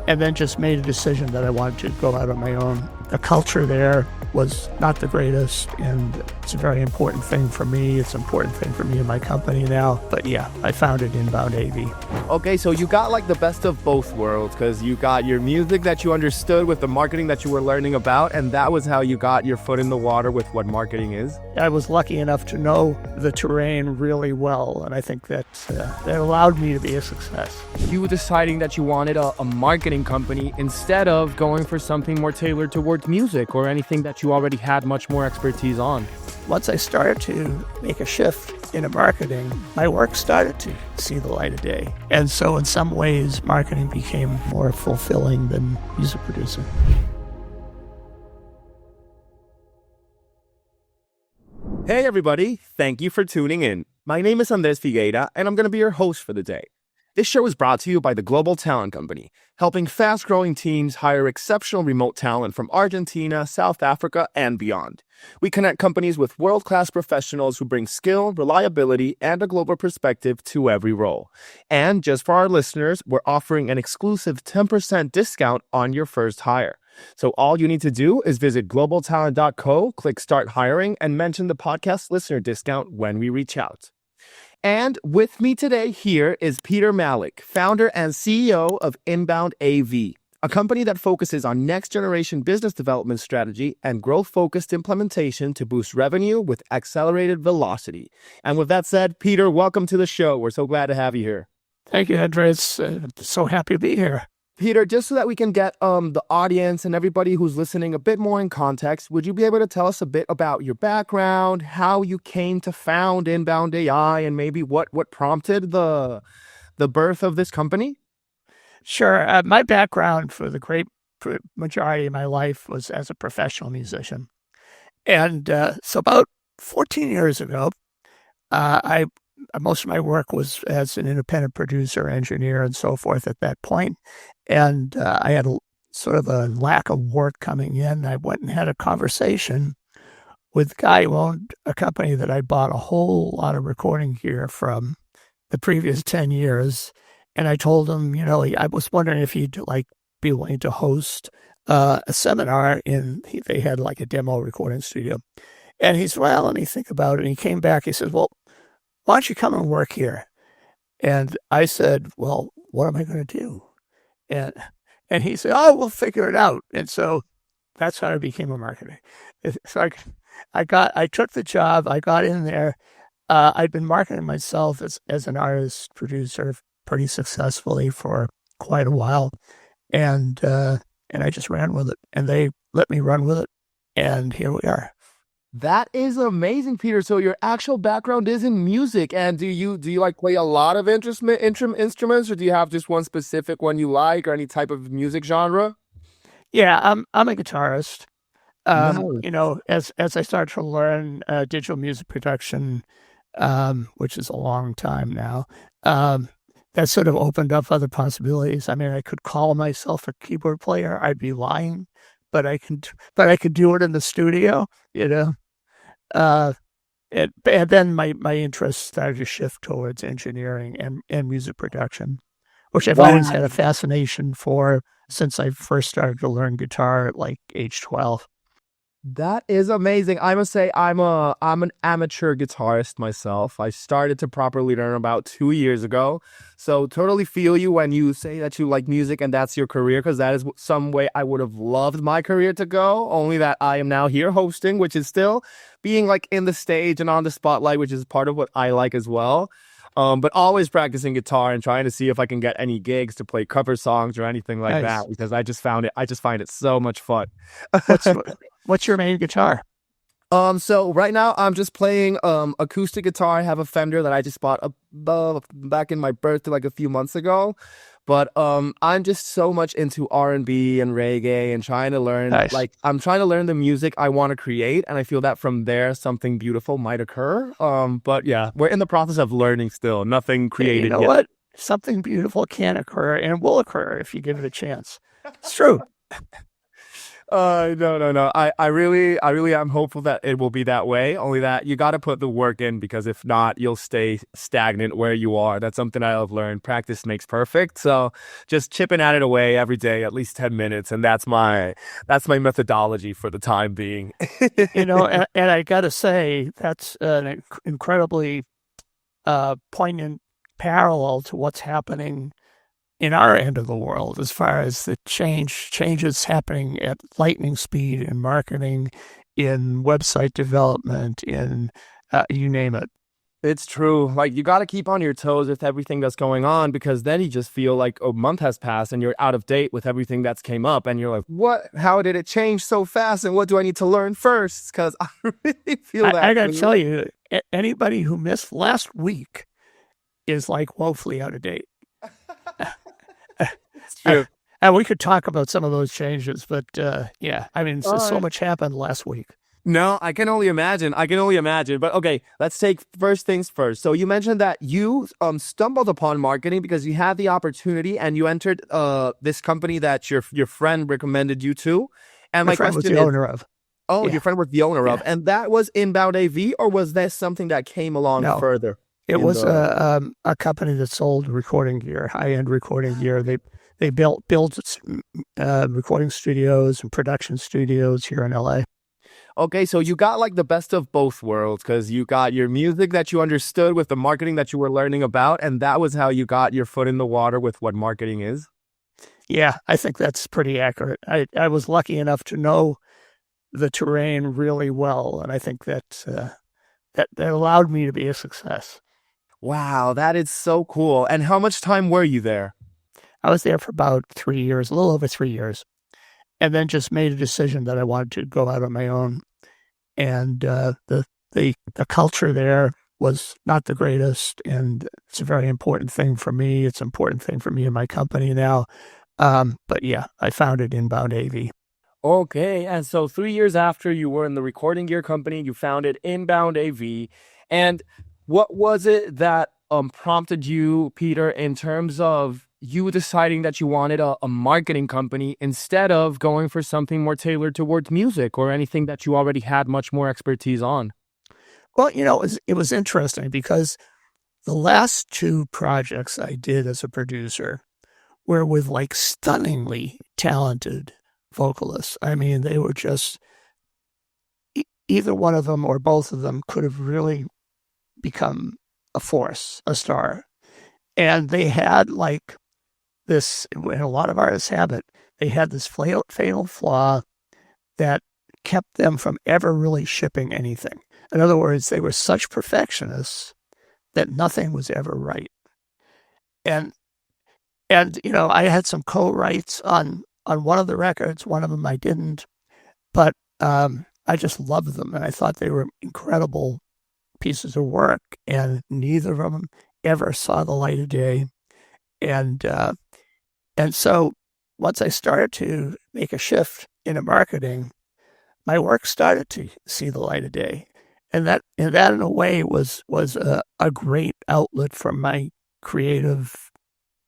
and then just made a decision that I wanted to go out on my own. The culture there was not the greatest, and it's a very important thing for me. It's an important thing for me and my company now. But yeah, I founded InboundAV. Okay, so you got like the best of both worlds, because you got your music that you understood with the marketing that you were learning about, and that was how you got your foot in the water with what marketing is. I was lucky enough to know the terrain really well, and I think that allowed me to be a success. You were deciding that you wanted a marketing company instead of going for something more tailored towards music or anything that you already had much more expertise on. Once I started to make a shift into marketing, my work started to see the light of day. And so in some ways, marketing became more fulfilling than music producing. Hey everybody, thank you for tuning in. My name is Andres Figueira, and I'm going to be your host for the day. This show is brought to you by the Global Talent Company, helping fast-growing teams hire exceptional remote talent from Argentina, South Africa, and beyond. We connect companies with world-class professionals who bring skill, reliability, and a global perspective to every role. And just for our listeners, we're offering an exclusive 10% discount on your first hire. So all you need to do is visit globaltalent.co, click Start Hiring, and mention the podcast listener discount when we reach out. And with me today here is Peter Malik, founder and CEO of InboundAV, a company that focuses on next-generation business development strategy and growth-focused implementation to boost revenue with accelerated velocity. And with that said, Peter, welcome to the show. We're so glad to have you here. Thank you, Andres. So happy to be here. Peter, just so that we can get the audience and everybody who's listening a bit more in context, would you be able to tell us a bit about your background, how you came to found Inbound AI, and maybe what prompted the birth of this company? Sure. My background for the great majority of my life was as a professional musician. And so about 14 years ago, most of my work was as an independent producer, engineer, and so forth at that point. And I had sort of a lack of work coming in. I went and had a conversation with a guy who owned a company that I bought a whole lot of recording gear from the previous 10 years. And I told him, I was wondering if he'd be willing to host a seminar they had like a demo recording studio. And he said, well, let me think about it. And he came back, he said, well, why don't you come and work here? And I said, well, what am I going to do? And he said, oh, we'll figure it out. And so that's how I became a marketer. So I took the job, I got in there. I'd been marketing myself as an artist, producer pretty successfully for quite a while. And I just ran with it, and they let me run with it. And here we are. That is amazing, Peter. So your actual background is in music, and do you play a lot of instruments, or do you have just one specific one you like, or any type of music genre? Yeah, I'm a guitarist. Nice. As I started to learn digital music production, which is a long time now, that sort of opened up other possibilities. I mean, I could call myself a keyboard player. I'd be lying, but I could do it in the studio, And then my interest started to shift towards engineering and music production, which I've always had a fascination for since I first started to learn guitar at like age 12. That is amazing. I must say I'm an amateur guitarist myself. I started to properly learn about 2 years ago. So totally feel you when you say that you like music and that's your career, because that is some way I would have loved my career to go, only that I am now here hosting, which is still being like in the stage and on the spotlight, which is part of what I like as well. But always practicing guitar and trying to see if I can get any gigs to play cover songs or anything like that, because I just find it so much fun. What's your main guitar? So right now I'm just playing acoustic guitar. I have a Fender that I just bought back in my birthday like a few months ago. But I'm just so much into R&B and reggae and trying to learn, I'm trying to learn the music I want to create. And I feel that from there, something beautiful might occur. But yeah, we're in the process of learning still. Nothing created yet. What? Something beautiful can occur and will occur if you give it a chance. It's true. No. I really am hopeful that it will be that way. Only that you got to put the work in because if not, you'll stay stagnant where you are. That's something I've learned. Practice makes perfect. So just chipping at it away every day, at least 10 minutes. And that's my methodology for the time being. And I got to say, that's an incredibly poignant parallel to what's happening in our end of the world as far as the changes happening at lightning speed in marketing, in website development, in you name it. It's true. Like you got to keep on your toes with everything that's going on because then you just feel like a month has passed and you're out of date with everything that's came up and you're like, what? How did it change so fast? And what do I need to learn first? Because I really feel that. I got to tell you, anybody who missed last week is like woefully out of date. It's true. And we could talk about some of those changes, but yeah, I mean, so much happened last week. No, I can only imagine. But okay, let's take first things first. So you mentioned that you stumbled upon marketing because you had the opportunity and you entered this company that your friend recommended you to. And my friend was the owner of. Oh, yeah. Your friend was the owner of, and that was InboundAV, or was that something that came along further? It was a company that sold recording gear, high-end recording gear. They built recording studios and production studios here in LA. Okay, so you got like the best of both worlds because you got your music that you understood with the marketing that you were learning about, and that was how you got your foot in the water with what marketing is. Yeah, I think that's pretty accurate. I was lucky enough to know the terrain really well, and I think that allowed me to be a success. Wow, that is so cool. And how much time were you there? I was there for about 3 years, a little over 3 years, and then just made a decision that I wanted to go out on my own. And the culture there was not the greatest, and it's a very important thing for me. It's an important thing for me and my company now. But yeah, I founded InboundAV. Okay, and so 3 years after you were in the recording gear company, you founded InboundAV. And what was it that prompted you, Peter, in terms of you deciding that you wanted a marketing company instead of going for something more tailored towards music or anything that you already had much more expertise on? Well, it was interesting because the last 2 projects I did as a producer were with like stunningly talented vocalists. I mean, they were just either one of them or both of them could have really become a force, a star. And they had like this, and a lot of artists have it, they had this fatal flaw that kept them from ever really shipping anything. In other words, they were such perfectionists that nothing was ever right. And I had some co-writes on one of the records, one of them I didn't, but I just loved them, and I thought they were incredible pieces of work, and neither of them ever saw the light of day. And so once I started to make a shift into marketing, my work started to see the light of day. And that in a way was a great outlet for my creative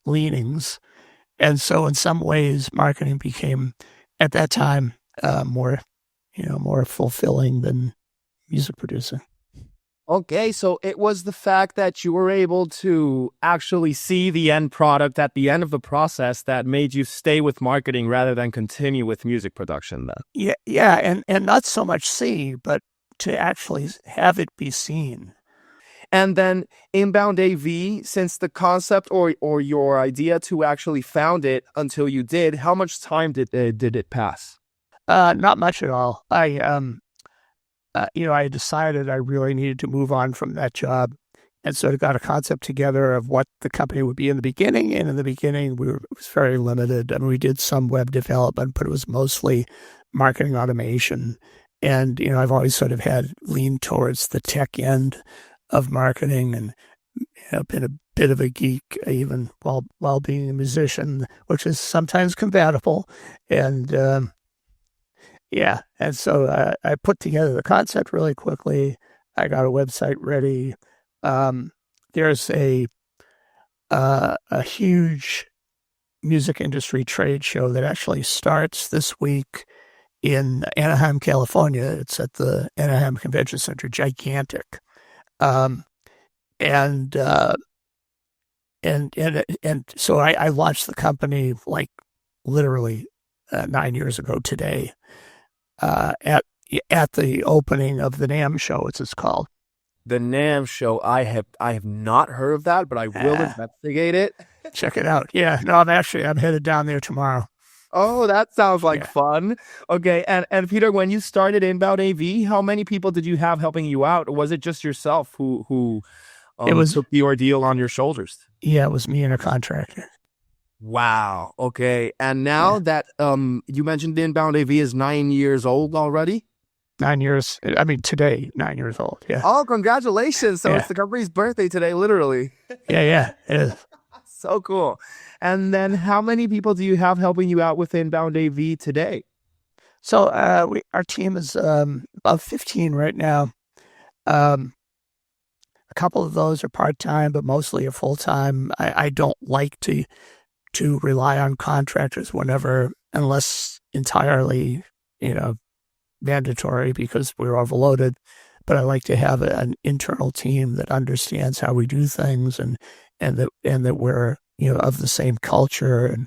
leanings. And so in some ways, marketing became, at that time, more fulfilling than music producing. Okay, so it was the fact that you were able to actually see the end product at the end of the process that made you stay with marketing rather than continue with music production then. Yeah, and not so much see, but to actually have it be seen. And then InboundAV, since the concept or your idea to actually found it until you did, how much time did it pass? Not much at all. I decided I really needed to move on from that job, and sort of got a concept together of what the company would be in the beginning. And in the beginning, it was very limited. I mean, we did some web development, but it was mostly marketing automation. And I've always sort of had leaned towards the tech end of marketing, and been a bit of a geek even while being a musician, which is sometimes compatible. And yeah, and so I put together the concept really quickly. I got a website ready. There's a huge music industry trade show that actually starts this week in Anaheim, California. It's at the Anaheim Convention Center, gigantic. Um, and so I launched the company like literally 9 years ago today at the opening of the NAMM Show, as it's called. The NAMM Show. I have not heard of that, but I will investigate it. Check it out. Yeah, no, I'm headed down there tomorrow. Oh, that sounds like fun. Okay, and Peter, when you started InboundAV, how many people did you have helping you out? Or was it just yourself who took the ordeal on your shoulders? Yeah, it was me and a contractor. Wow. Okay, and now that you mentioned InboundAV is 9 years old already. 9 years. I mean, today, 9 years old. Yeah. Oh, congratulations! So it's the company's birthday today, literally. Yeah, it is. So cool. And then how many people do you have helping you out with InboundAV today? So our team is about 15 right now. A couple of those are part-time, but mostly are full-time. I don't like to rely on contractors unless entirely, mandatory because we're overloaded. But I like to have an internal team that understands how we do things and that we're of the same culture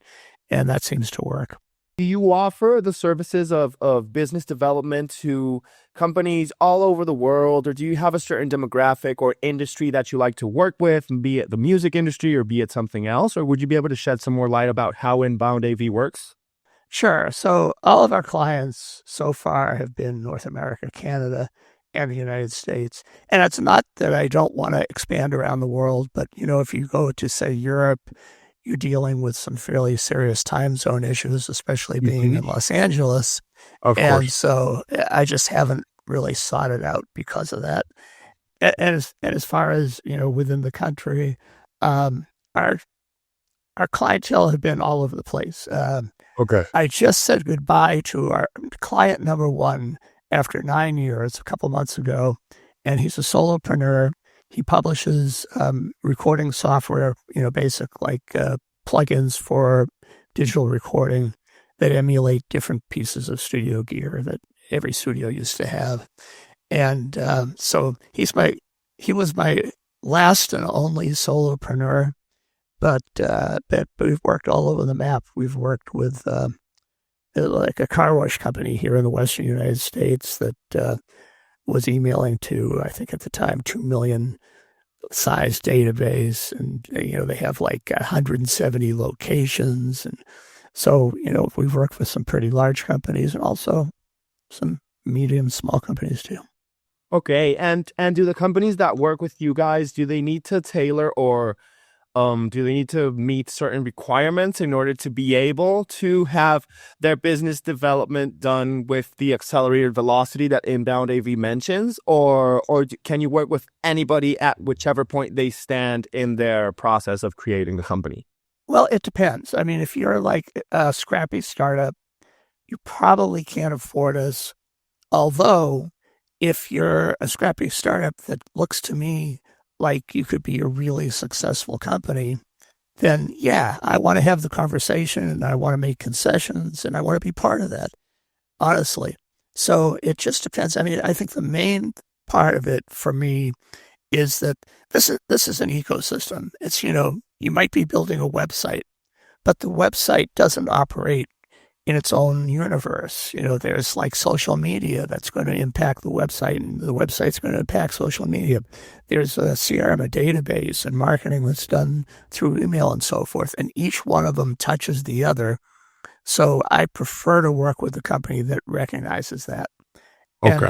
and that seems to work. Do you offer the services of business development to companies all over the world, or do you have a certain demographic or industry that you like to work with, be it the music industry or be it something else? Or would you be able to shed some more light about how InboundAV works? Sure. So all of our clients so far have been North America, Canada, and the United States. And it's not that I don't want to expand around the world, but, if you go to, say, Europe, you're dealing with some fairly serious time zone issues, especially being in Los Angeles. Of course. And so I just haven't really sought it out because of that. And as far as, within the country, our clientele have been all over the place. Okay. I just said goodbye to our client number one after 9 years, a couple months ago, and he's a solopreneur. He publishes recording software, basic like plugins for digital recording that emulate different pieces of studio gear that every studio used to have. And so he was my last and only solopreneur, but we've worked all over the map. We've worked with like a car wash company here in the Western United States that was emailing to, I think at the time, 2 million size database. And, they have like 170 locations. And so, we've worked with some pretty large companies and also some medium, small companies too. Okay. And do the companies that work with you guys, do they need to tailor or do they need to meet certain requirements in order to be able to have their business development done with the accelerated velocity that InboundAV mentions? Or can you work with anybody at whichever point they stand in their process of creating the company? Well, it depends. I mean, if you're like a scrappy startup, you probably can't afford us. Although, if you're a scrappy startup that looks to me like you could be a really successful company, then yeah, I want to have the conversation and I want to make concessions and I want to be part of that, honestly. So it just depends. I mean, I think the main part of it for me is that this is an ecosystem. It's, you might be building a website, but the website doesn't operate in its own universe. There's like social media that's going to impact the website, and the website's going to impact social media. There's a CRM, a database, and marketing that's done through email and so forth, and each one of them touches the other. So I prefer to work with a company that recognizes that. Okay.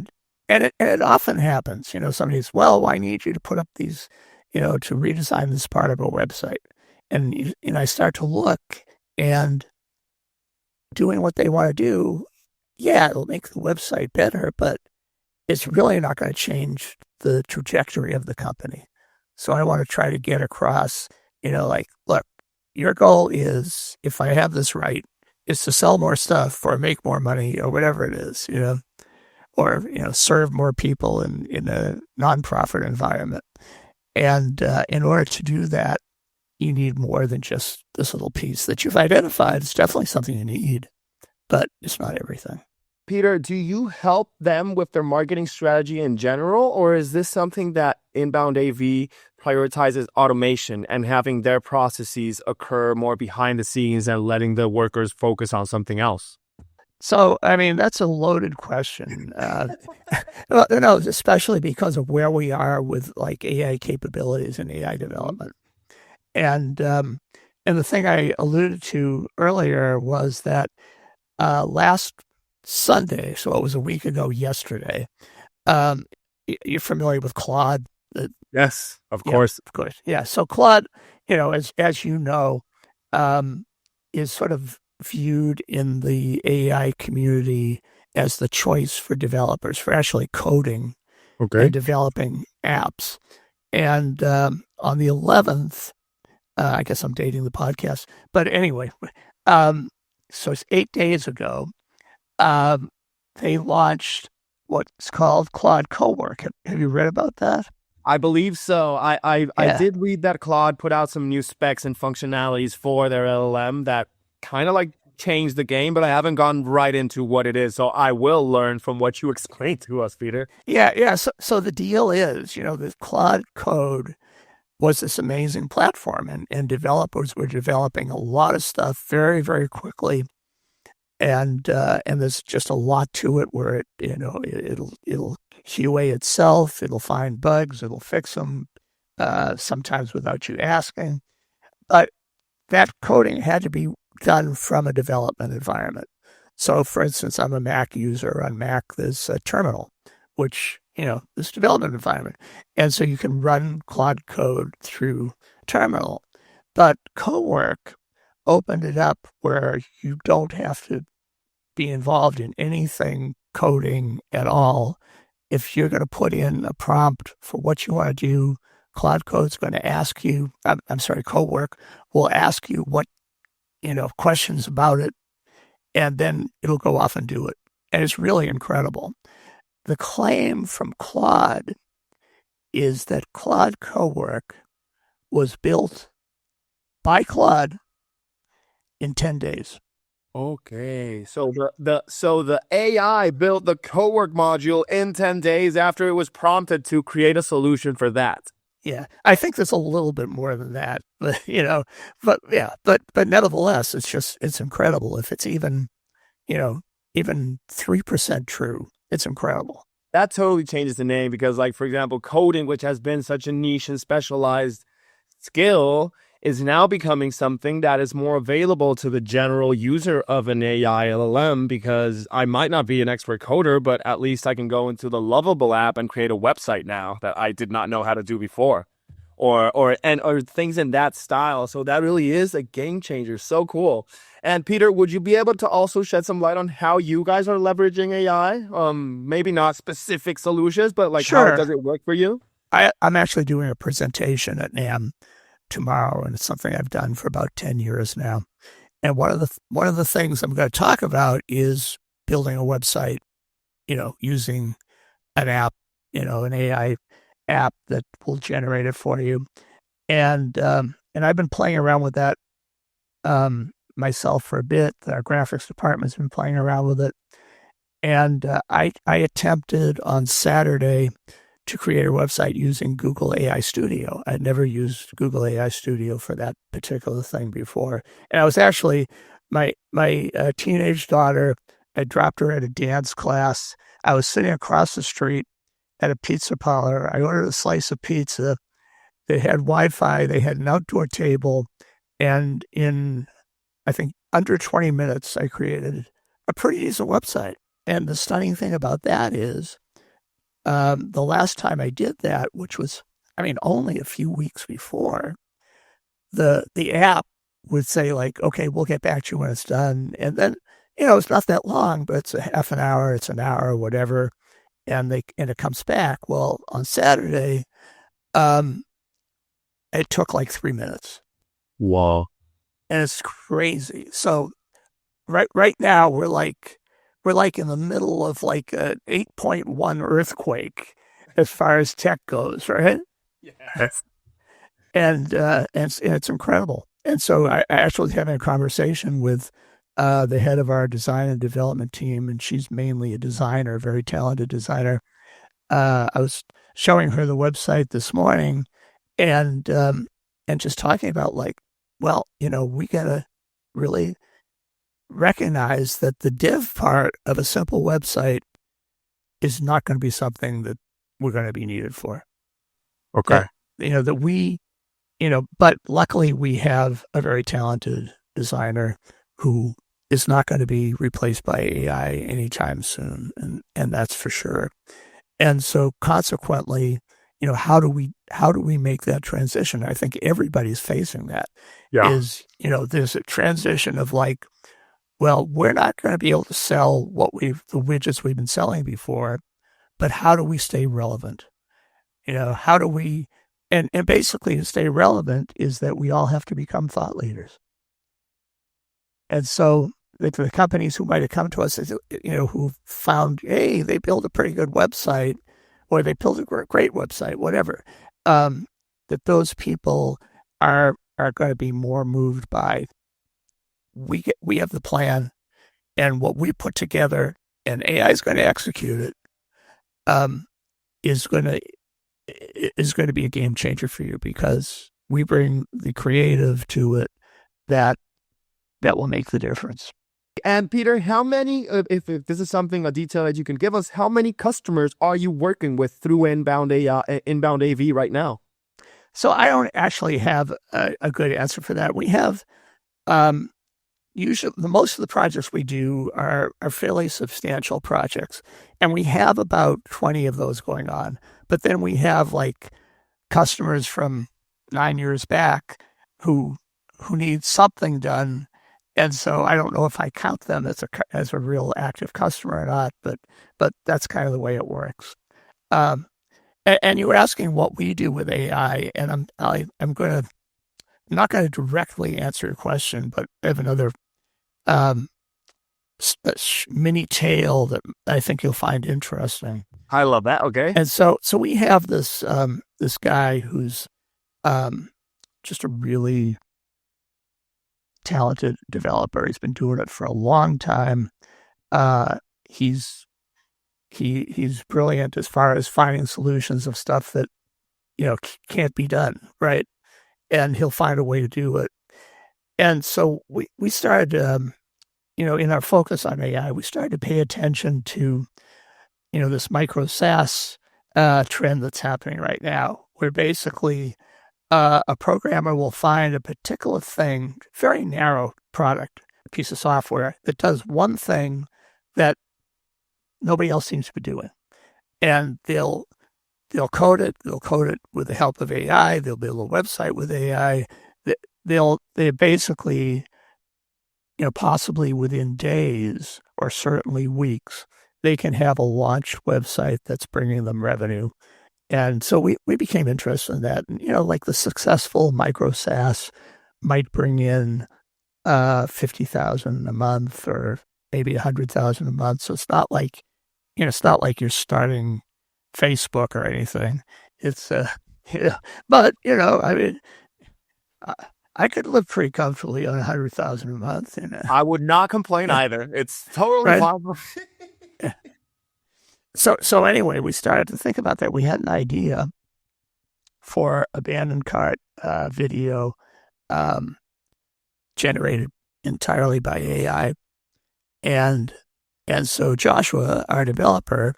And it often happens, somebody's, well, I need you to put up these, to redesign this part of our website. And I start to look, and doing what they want to do, yeah, it'll make the website better, but it's really not going to change the trajectory of the company. So I want to try to get across, like, look, your goal is, if I have this right, is to sell more stuff or make more money or whatever it is, or, serve more people in a nonprofit environment. And in order to do that, you need more than just this little piece that you've identified. It's definitely something you need, but it's not everything. Peter, do you help them with their marketing strategy in general, or is this something that InboundAV prioritizes automation and having their processes occur more behind the scenes and letting the workers focus on something else? So, I mean, that's a loaded question. Well, no, especially because of where we are with like AI capabilities and AI development. And the thing I alluded to earlier was that last Sunday, so it was a week ago yesterday. You're familiar with Claude? Yes, of Yeah, course. of course. Yeah. So Claude, as you know, is sort of viewed in the AI community as the choice for developers for actually coding Okay. and developing apps. And on the 11th, I guess I'm dating the podcast, but anyway, so it's 8 days ago. They launched what's called Claude Cowork. Have you read about that? I believe so. I Yeah. did read that Claude put out some new specs and functionalities for their LLM that kind of like changed the game, but I haven't gone right into what it is. So I will learn from what you explained to us, Peter. Yeah. So the deal is, the Claude Code was this amazing platform, and developers were developing a lot of stuff very, very quickly. And there's just a lot to it where it'll QA itself, it'll find bugs, it'll fix them, sometimes without you asking. But that coding had to be done from a development environment. So, for instance, I'm a Mac user. On Mac, there's a terminal, which this development environment, and so you can run Claude code through terminal. But Cowork opened it up where you don't have to be involved in anything coding at all. If you're going to put in a prompt for what you want to do, Claude Code's going to ask you, Cowork will ask you what, questions about it, and then it'll go off and do it. And it's really incredible. The claim from Claude is that Claude Cowork was built by Claude in 10 days. Okay, so the AI built the Cowork module in 10 days after it was prompted to create a solution for that. Yeah, I think there's a little bit more than that, but but nevertheless, it's incredible. If it's even 3% true, it's incredible. That totally changes the name because, like, for example, coding, which has been such a niche and specialized skill, is now becoming something that is more available to the general user of an AI LLM, because I might not be an expert coder, but at least I can go into the Lovable app and create a website now that I did not know how to do before, or things in that style. So that really is a game changer. So cool. And Peter, would you be able to also shed some light on how you guys are leveraging AI? Maybe not specific solutions, but like Sure. how does it work for you? I'm actually doing a presentation at NAMM tomorrow, and it's something I've done for about 10 years now. And one of the things I'm going to talk about is building a website, using an app, an AI app that will generate it for you. And I've been playing around with that myself for a bit. Our graphics department's been playing around with it. And I attempted on Saturday to create a website using Google AI Studio. I'd never used Google AI Studio for that particular thing before. And I was actually, my teenage daughter, I dropped her at a dance class. I was sitting across the street at a pizza parlor. I ordered a slice of pizza. They had Wi-Fi. They had an outdoor table. And in, I think, under 20 minutes, I created a pretty decent website. And the stunning thing about that is, the last time I did that, which was, only a few weeks before, the app would say like, okay, we'll get back to you when it's done. And then, it's not that long, but it's a half an hour, it's an hour, whatever. And it comes back. Well, on Saturday, it took like 3 minutes. Wow. And it's crazy. So right now we're like in the middle of like an 8.1 earthquake as far as tech goes, right? Yes. And it's incredible. And so I actually was having a conversation with the head of our design and development team, and she's mainly a designer, a very talented designer. I was showing her the website this morning, and just talking about like, well, we gotta really recognize that the div part of a simple website is not going to be something that we're going to be needed for. Okay. But luckily we have a very talented designer who is not going to be replaced by AI anytime soon, and that's for sure. And so consequently, how do we make that transition? I think everybody's facing that. Yeah. There's a transition of like, well, we're not going to be able to sell the widgets we've been selling before, but how do we stay relevant? How do we, and basically to stay relevant is that we all have to become thought leaders. And so the companies who might have come to us, who found, hey, they built a pretty good website, or they built a great website, whatever, that those people are going to be more moved by, we have the plan, and what we put together, and AI is going to execute it, is going to be a game changer for you, because we bring the creative to it that will make the difference. And Peter, how many, if this is something, a detail that you can give us, how many customers are you working with through InboundAV right now? So I don't actually have a good answer for that. We have, usually most of the projects we do are fairly substantial projects, and we have about 20 of those going on. But then we have like customers from 9 years back who need something done. And so I don't know if I count them as a real active customer or not, but that's kind of the way it works. And you were asking what we do with AI, and I'm not going to directly answer your question, but I have another mini tale that I think you'll find interesting. I love that. Okay. And so we have this guy who's just a really talented developer. He's been doing it for a long time. He's brilliant as far as finding solutions of stuff that can't be done, right? And he'll find a way to do it. And so we started, in our focus on AI, we started to pay attention to, this micro-SaaS trend that's happening right now, where basically a programmer will find a particular thing, very narrow product, a piece of software that does one thing that nobody else seems to be doing. And they'll code it. They'll code it with the help of AI. They'll build a website with AI. They basically, possibly within days or certainly weeks, they can have a launch website that's bringing them revenue. And so we became interested in that. And, like the successful micro-SaaS might bring in $50,000 a month or maybe $100,000 a month. So it's not like you're starting Facebook or anything. It's but I mean, I could live pretty comfortably on $100,000 a month. I would not complain either. It's totally possible. So anyway, we started to think about that. We had an idea for abandoned cart video generated entirely by AI, and so Joshua, our developer,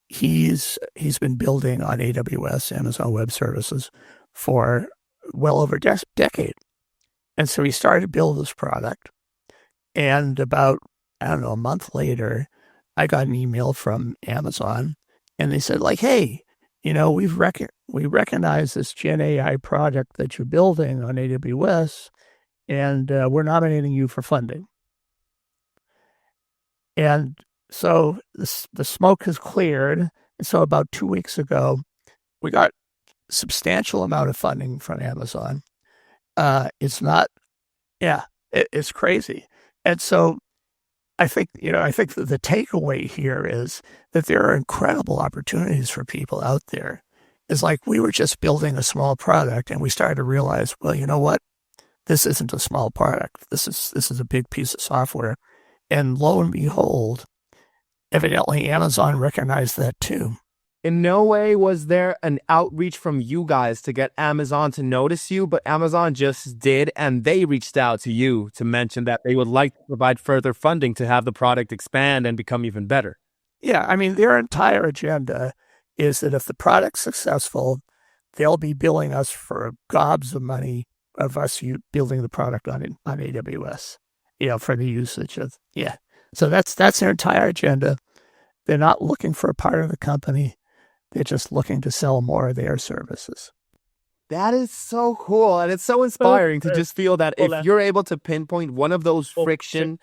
he's been building on AWS, Amazon Web Services, for well over a decade, and so he started to build this product. And about, a month later, I got an email from Amazon, and they said, like, hey, we recognize this Gen AI project that you're building on AWS, and we're nominating you for funding. And so the smoke has cleared. And so about 2 weeks ago, we got a substantial amount of funding from Amazon. It's crazy. And so I think that the takeaway here is that there are incredible opportunities for people out there. It's like we were just building a small product, and we started to realize, well, you know what? this isn't a small product. This is a big piece of software. And lo and behold, evidently Amazon recognized that too. In no way was there an outreach from you guys to get Amazon to notice you, but Amazon just did, and they reached out to you to mention that they would like to provide further funding to have the product expand and become even better. Yeah, I mean, their entire agenda is that if the product's successful, they'll be billing us for gobs of money of us building the product on AWS, for the usage of, yeah. So that's their entire agenda. They're not looking for a part of the company. They're just looking to sell more of their services. That is so cool. And it's so inspiring to just feel that if you're able to pinpoint one of those friction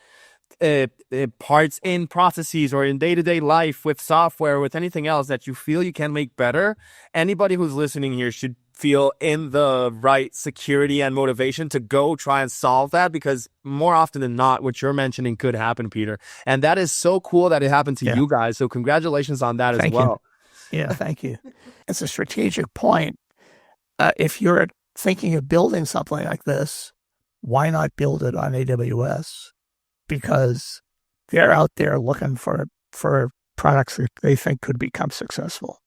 parts in processes or in day-to-day life with software or with anything else that you feel you can make better, anybody who's listening here should feel in the right security and motivation to go try and solve that, because more often than not, what you're mentioning could happen, Peter. And that is so cool that it happened to you guys. So congratulations on that as well. Yeah, thank you. It's a strategic point. If you're thinking of building something like this, why not build it on AWS? Because they're out there looking for products that they think could become successful.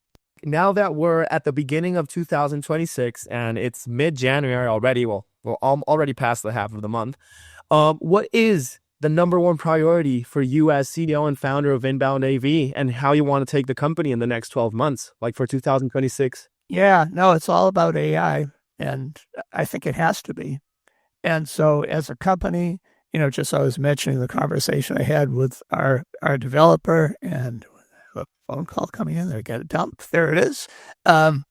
Now that we're at the beginning of 2026 and it's mid-January already, we're already past the half of the month, what is the number one priority for you as CEO and founder of InboundAV, and how you want to take the company in the next 12 months, like for 2026? Yeah, no, it's all about AI, and I think it has to be. And so as a company, just I was mentioning the conversation I had with our developer, and a phone call coming in, they get a dump. There it is. And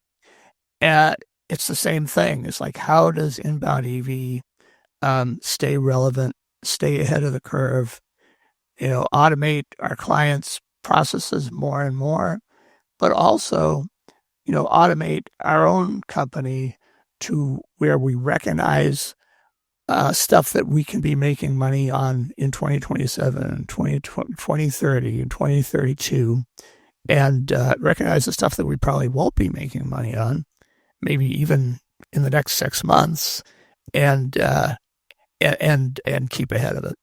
it's the same thing. It's like, how does InboundAV stay relevant, stay ahead of the curve, automate our clients' processes more and more, but also, automate our own company to where we recognize stuff that we can be making money on in 2027 and 2030 and 2032, and recognize the stuff that we probably won't be making money on, maybe even in the next 6 months, and keep ahead of it,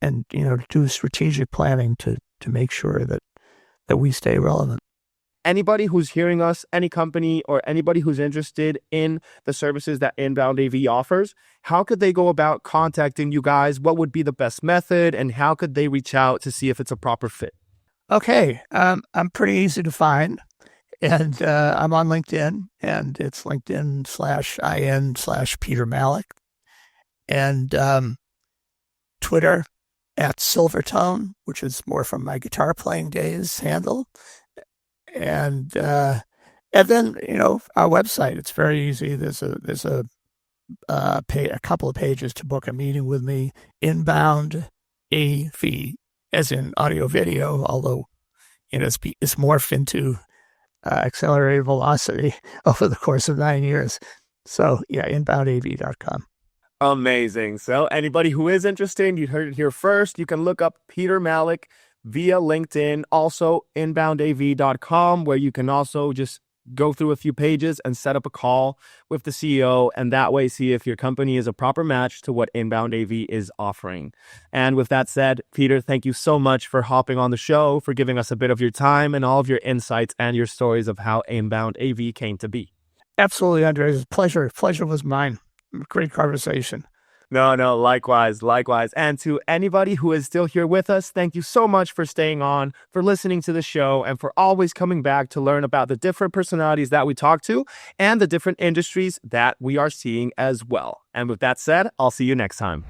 and do strategic planning to make sure that we stay relevant. Anybody who's hearing us, any company or anybody who's interested in the services that InboundAV offers, how could they go about contacting you guys? What would be the best method, and how could they reach out to see if it's a proper fit? Okay, I'm pretty easy to find, and I'm on LinkedIn, and it's LinkedIn/IN/Peter Malik, and Twitter @Silvertone, which is more from my guitar playing days handle. And then, our website, it's very easy. There's a couple of pages to book a meeting with me. InboundAV, as in audio video, although, it's morphed into accelerated velocity over the course of 9 years. So yeah, InboundAV.com. Amazing. So anybody who is interested, you heard it here first. You can look up Peter Malik via LinkedIn, also InboundAV.com, where you can also just go through a few pages and set up a call with the CEO, and that way see if your company is a proper match to what InboundAV is offering. And with that said, Peter, thank you so much for hopping on the show, for giving us a bit of your time and all of your insights and your stories of how InboundAV came to be. Absolutely, Andre. It was a pleasure. Pleasure was mine. Great conversation. No, likewise. And to anybody who is still here with us, thank you so much for staying on, for listening to the show, and for always coming back to learn about the different personalities that we talk to and the different industries that we are seeing as well. And with that said, I'll see you next time.